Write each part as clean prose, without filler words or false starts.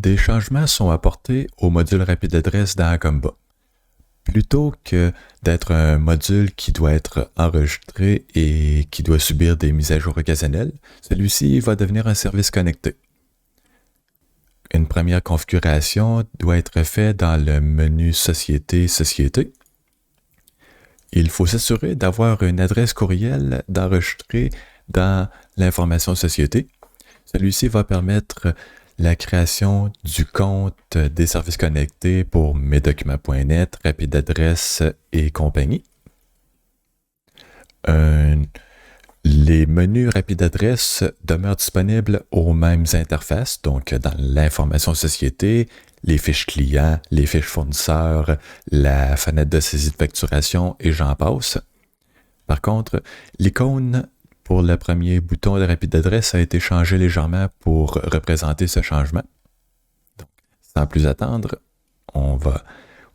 des changements sont apportés au module rapide adresse dans Acomba. Plutôt que d'être un module qui doit être enregistré et qui doit subir des mises à jour occasionnelles, celui-ci va devenir un service connecté. Une première configuration doit être faite dans le menu Société. Il faut s'assurer d'avoir une adresse courriel d'enregistrer dans l'information Société. Celui-ci va permettre la création du compte des services connectés pour mesdocuments.net, rapide adresse et compagnie. Les menus rapide adresse demeurent disponibles aux mêmes interfaces, donc dans l'information société, les fiches clients, les fiches fournisseurs, la fenêtre de saisie de facturation et j'en passe. Par contre, l'icône pour le premier bouton de rapide adresse a été changé légèrement pour représenter ce changement. Donc, sans plus attendre, on va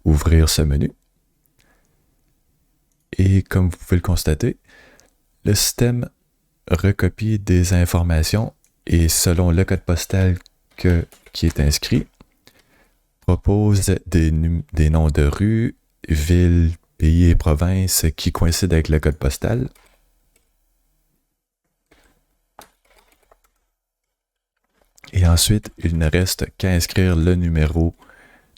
ouvrir ce menu. Et comme vous pouvez le constater, le système recopie des informations et selon le code postal qui est inscrit, propose des noms de rues, villes, pays et provinces qui coïncident avec le code postal. Et ensuite, il ne reste qu'à inscrire le numéro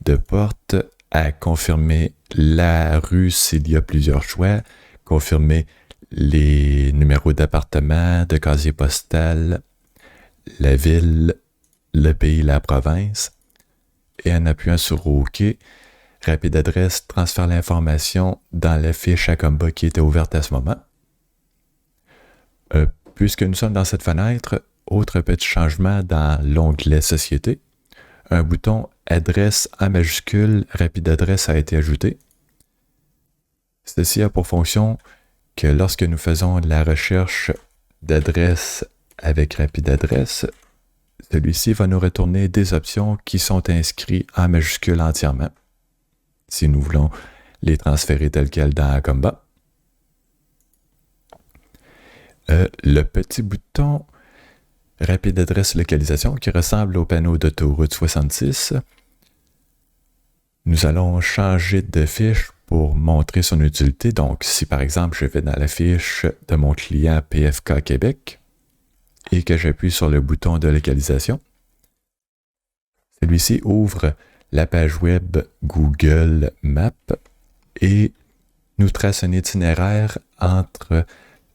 de porte, à confirmer la rue s'il y a plusieurs choix, confirmer les numéros d'appartement, de casier postal, la ville, le pays, la province. Et en appuyant sur OK, Rapide Adresse transfère l'information dans la fiche Acomba qui était ouverte à ce moment. Puisque nous sommes dans cette fenêtre, autre petit changement dans l'onglet Société, un bouton Adresse en majuscule Rapide Adresse a été ajouté. Ceci a pour fonction que lorsque nous faisons la recherche d'adresse avec Rapide Adresse, celui-ci va nous retourner des options qui sont inscrites en majuscule entièrement, si nous voulons les transférer telles quelles dans Acomba. Le petit bouton Rapide Adresse Localisation qui ressemble au panneau d'autoroute 66, nous allons changer de fiche pour montrer son utilité. Donc, si par exemple je vais dans la fiche de mon client PFK Québec et que j'appuie sur le bouton de localisation, celui-ci ouvre la page web Google Maps et nous trace un itinéraire entre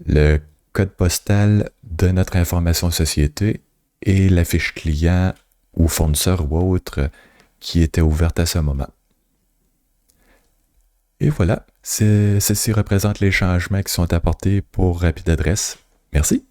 le code postal de notre information société et la fiche client ou fournisseur ou autre qui était ouverte à ce moment. Et voilà, ceci représente les changements qui sont apportés pour Rapide Adresse. Merci.